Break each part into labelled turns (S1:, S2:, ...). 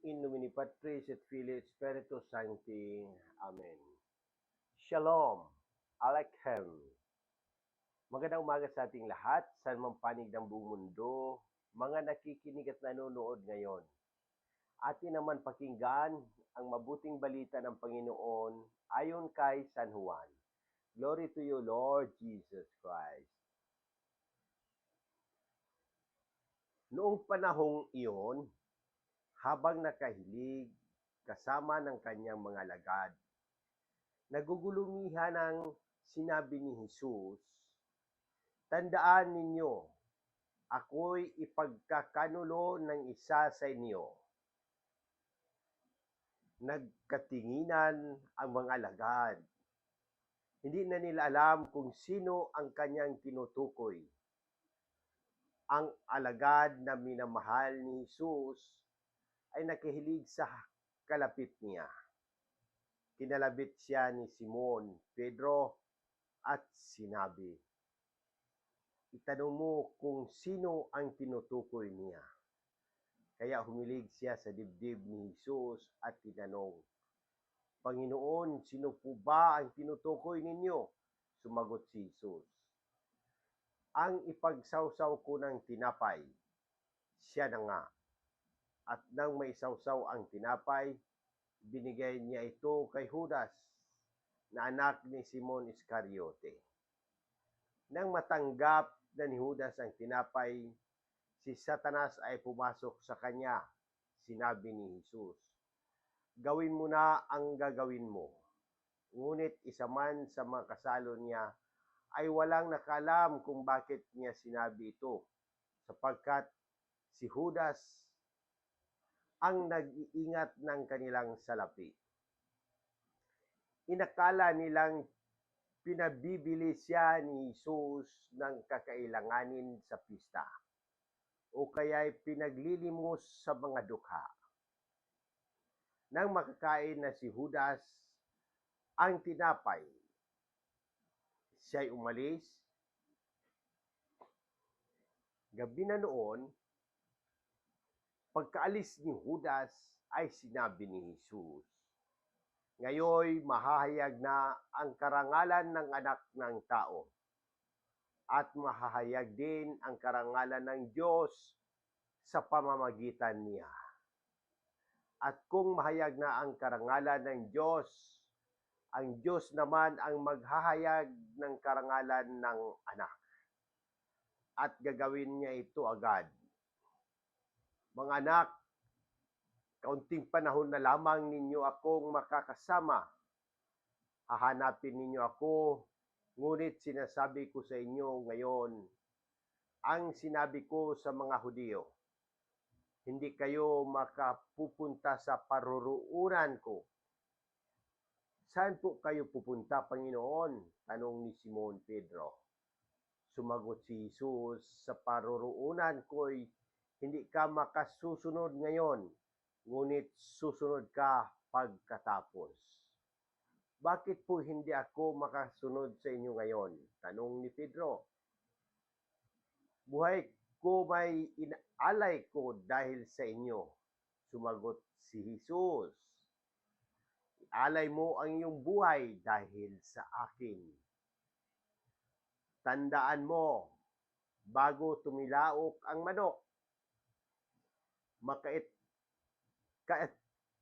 S1: In nomine Patris et Filii et Spiritus Sancti. Amen. Shalom. Aleichem. Magandang umaga sa ating lahat, saan mang panig ng buong mundo, mga nakikinig at nanonood ngayon. Atin naman pakinggan ang mabuting balita ng Panginoon ayon kay San Juan. Glory to you, Lord Jesus Christ. Noong panahong iyon, habang nakahilig kasama ng kanyang mga alagad, nagugulumihan ang sinabi ni Jesus, "Tandaan ninyo, ako'y ipagkakanulo ng isa sa inyo." Nagkatinginan ang mga alagad. Hindi na nila alam kung sino ang kanyang tinutukoy. Ang alagad na minamahal ni Jesus ay nakihilig sa kalapit niya. Kinalabit siya ni Simon Pedro at sinabi, "Itanong mo kung sino ang tinutukoy niya." Kaya humilig siya sa dibdib ni Jesus at tinanong, "Panginoon, sino po ba ang tinutukoy ninyo?" Sumagot si Jesus, "Ang ipagsawsaw ko ng tinapay, siya na nga." At nang maisawsaw ang tinapay, binigay niya ito kay Judas, na anak ni Simon Iscariote. Nang matanggap na ni Judas ang tinapay, si Satanas ay pumasok sa kanya. Sinabi ni Jesus, "Gawin mo na ang gagawin mo." Ngunit isa man sa mga kasalo niya ay walang nakaalam kung bakit niya sinabi ito, sapagkat si Judas ang nag-iingat ng kanilang salapi. Inakala nilang pinabibili siya ni Jesus ng kakailanganin sa pista, o kaya'y pinaglilimos sa mga dukha. Nang makakain na si Judas ang tinapay, siya'y umalis. Gabi na noon, pagkaalis ni Judas ay sinabi ni Jesus, "Ngayoy mahahayag na ang karangalan ng Anak ng Tao, at mahahayag din ang karangalan ng Diyos sa pamamagitan niya. At kung mahayag na ang karangalan ng Diyos, ang Diyos naman ang maghahayag ng karangalan ng Anak. At gagawin niya ito agad. Mga anak, kaunting panahon na lamang ninyo akong makakasama. Hahanapin ninyo ako, ngunit sinasabi ko sa inyo ngayon, ang sinabi ko sa mga Hudyo, hindi kayo makapupunta sa paroroonan ko." "Saan po kayo pupunta, Panginoon?" tanong ni Simon Pedro. Sumagot si Jesus, "Sa paroroonan ko'y hindi ka makasusunod ngayon, ngunit susunod ka pagkatapos." "Bakit po hindi ako makasunod sa inyo ngayon?" tanong ni Pedro. "Buhay ko may inaalay ko dahil sa inyo." Sumagot si Jesus, "Ialay mo ang iyong buhay dahil sa akin. Tandaan mo, bago tumilaok ang manok,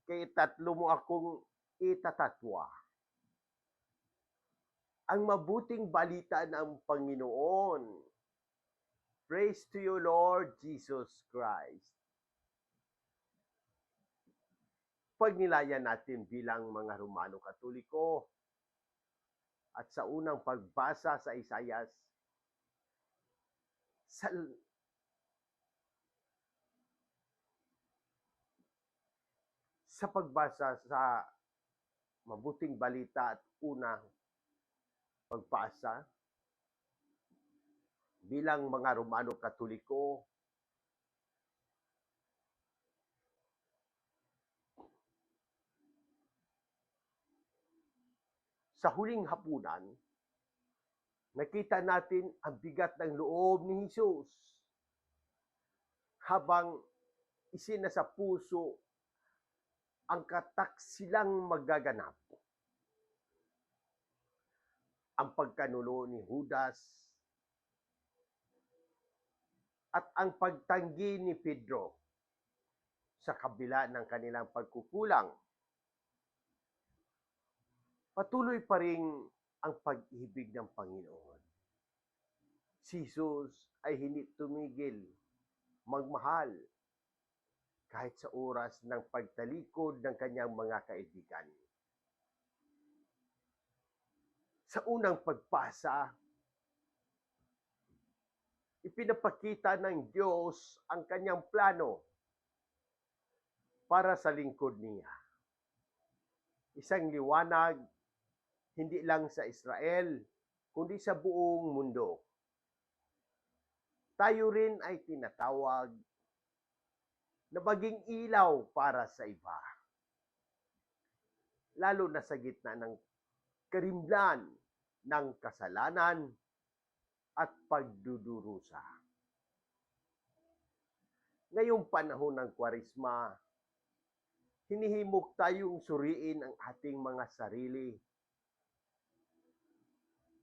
S1: kaitatlo mo akong itatatwa." Ang mabuting balita ng Panginoon. Praise to you, Lord Jesus Christ. Pagnilayan natin bilang mga Romano Katoliko at sa unang pagbasa sa Isaias, sa pagbasa sa mabuting balita at unang pagbasa bilang mga Romano Katoliko, sa huling hapunan, nakita natin ang bigat ng loob ni Jesus habang isinasapuso ang kataksilang magaganap. Ang pagkanulo ni Judas at ang pagtanggi ni Pedro sa kabila ng kanilang pagkukulang. Patuloy pa rin ang pag-ibig ng Panginoon. Si Jesus ay hindi tumigil magmahal kahit sa oras ng pagtalikod ng kanyang mga kaibigan. Sa unang pagbasa, ipinapakita ng Diyos ang kanyang plano para sa lingkod niya. Isang liwanag hindi lang sa Israel, kundi sa buong mundo. Tayo rin ay tinatawag na maging ilaw para sa iba. Lalo na sa gitna ng karimlan ng kasalanan at pagdudurusa. Ngayong panahon ng Kwaresma, hinihimok tayong suriin ang ating mga sarili.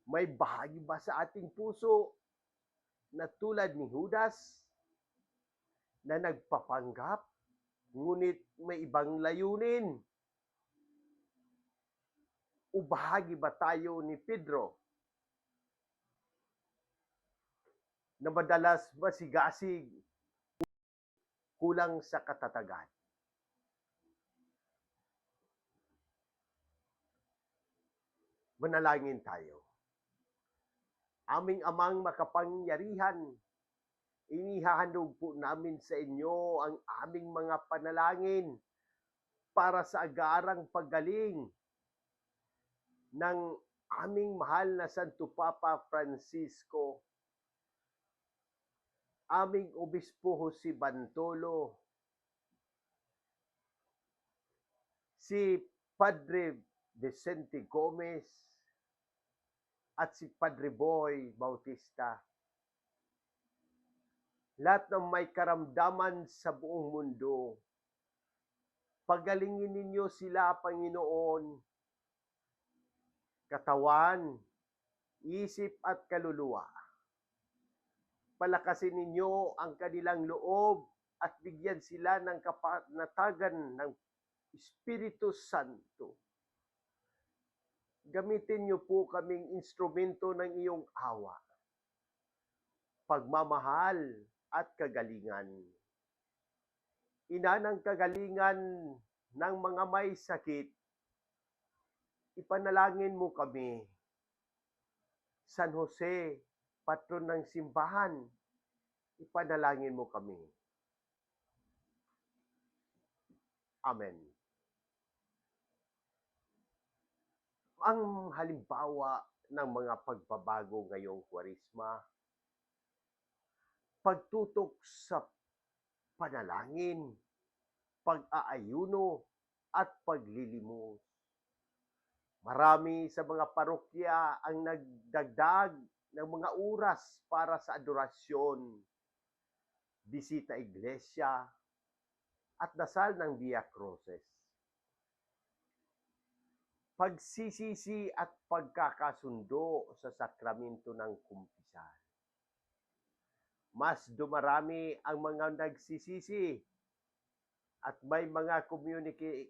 S1: May bahagi ba sa ating puso na tulad ni Judas na nagpapanggap ngunit may ibang layunin? O bahagi ba tayo ni Pedro na madalas masigasig, kulang sa katatagan? Manalangin tayo. Aming Amang makapangyarihan, inihahandog po namin sa inyo ang aming mga panalangin para sa agarang paggaling ng aming mahal na Santo Papa Francisco, aming Obispo Jose Bantolo, si Padre Vicente Gomez, at si Padre Boy Bautista. Lahat ng may karamdaman sa buong mundo, pagalingin ninyo sila, Panginoon, katawan, isip at kaluluwa. Palakasin ninyo ang kanilang loob at bigyan sila ng kapanatagan ng Espiritu Santo. Gamitin niyo po kaming instrumento ng iyong awa, pagmamahal at kagalingan. Ina ng kagalingan ng mga may sakit, ipanalangin mo kami. San Jose, patron ng simbahan, ipanalangin mo kami. Amen. Ang halimbawa ng mga pagbabago ngayong Kwaresma, pagtutok sa panalangin, pag-aayuno at paglilimos. Marami sa mga parokya ang nagdagdag ng mga oras para sa adorasyon, bisita iglesia, at dasal ng Via Crucis. Pagsisisi at pagkakasundo sa sakramento ng kumpisal. Mas dumarami ang mga nagsisisi at may mga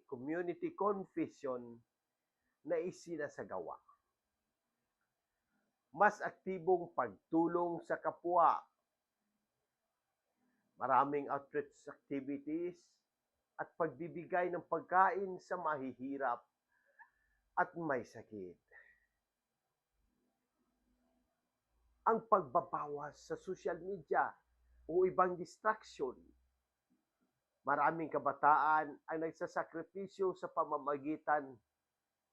S1: community confession na isinasagawa. Mas aktibong pagtulong sa kapwa. Maraming outreach activities at pagbibigay ng pagkain sa mahihirap at may sakit. Ang pagbabawas sa social media o ibang distraction. Maraming kabataan ang nagsasakripisyo sa pamamagitan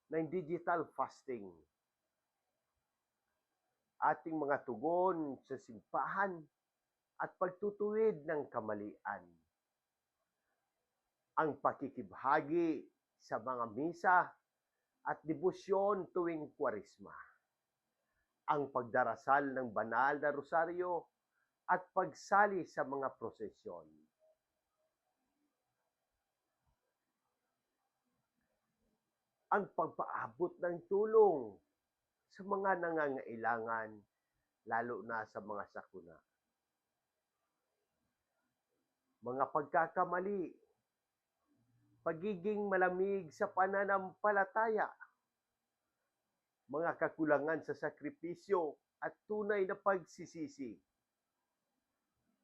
S1: ng digital fasting. Ating mga tugon sa simbahan at pagtutuwid ng kamalian. Ang pakikibahagi sa mga misa at debosyon tuwing Kwaresma. Ang pagdarasal ng banal na rosaryo at pagsali sa mga prosesyon. ang pagpaabot ng tulong sa mga nangangailangan, lalo na sa mga sakuna. Mga pagkakamali, pagiging malamig sa pananampalataya, mga kakulangan sa sakripisyo at tunay na pagsisisi,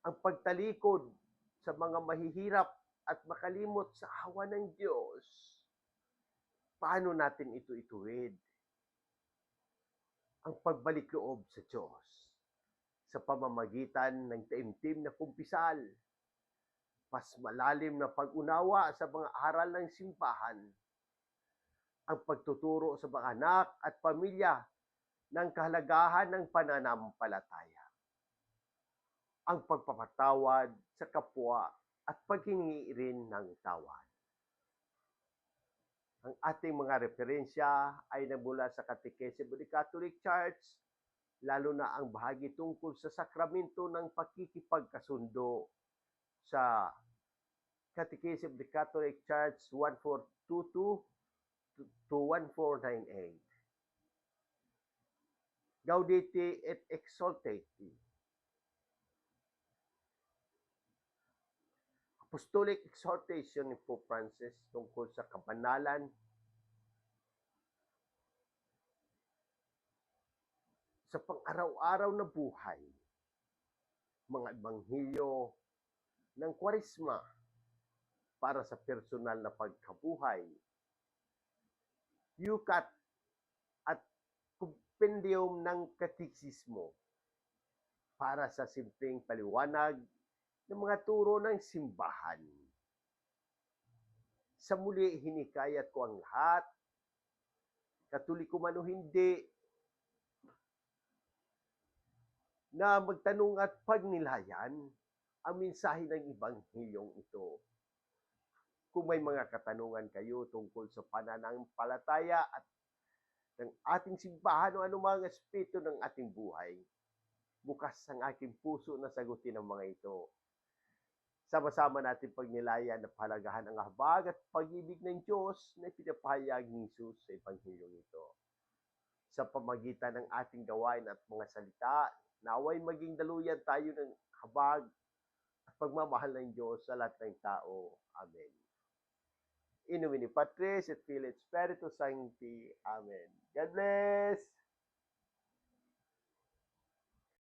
S1: ang pagtalikod sa mga mahihirap at makalimot sa awa ng Diyos. Paano natin ito ituwid? Ang pagbalik loob sa Diyos sa pamamagitan ng taimtim na kumpisal, mas malalim na pag-unawa sa mga aral ng simbahan, ang pagtuturo sa mga anak at pamilya ng kahalagahan ng pananampalataya, ang pagpapatawad sa kapwa at paghingi rin ng tawad. Ang ating mga referensya ay nagmula sa Catechism of the Catholic Church, lalo na ang bahagi tungkol sa sakramento ng pakikipagkasundo sa Catechism of the Catholic Church 1422 to 1498. Gaudete et Exsultate. Apostolic Exhortation ni Pope Francis tungkol sa kabanalan sa pang-araw-araw na buhay, mga ebanghilyo ng Kwaresma para sa personal na pagkabuhay, yukat at kompendium ng katekismo para sa simpleng paliwanag ng mga turo ng simbahan. Sa muli, hinikayat ko ang lahat, Katoliko man o hindi, na magtanong at pagnilayan ang mensahe ng Ebanghilyong ito. Kung may mga katanungan kayo tungkol sa pananampalataya at ng ating simbahan o anumang aspeto ng ating buhay, bukas ang aking puso na sagutin ang mga ito. Sama-sama natin pagnilayan na palagahan ang habag at pag-ibig ng Diyos na ipinapahayag ni Jesus sa Ebanghilyong ito. Sa pamagitan ng ating gawain at mga salita, naway maging daluyan tayo ng habag at pagmamahal ng Diyos sa lahat ng tao. Amen. In nomine Patris et Filii et Spiritus Sancti. Amen. God bless!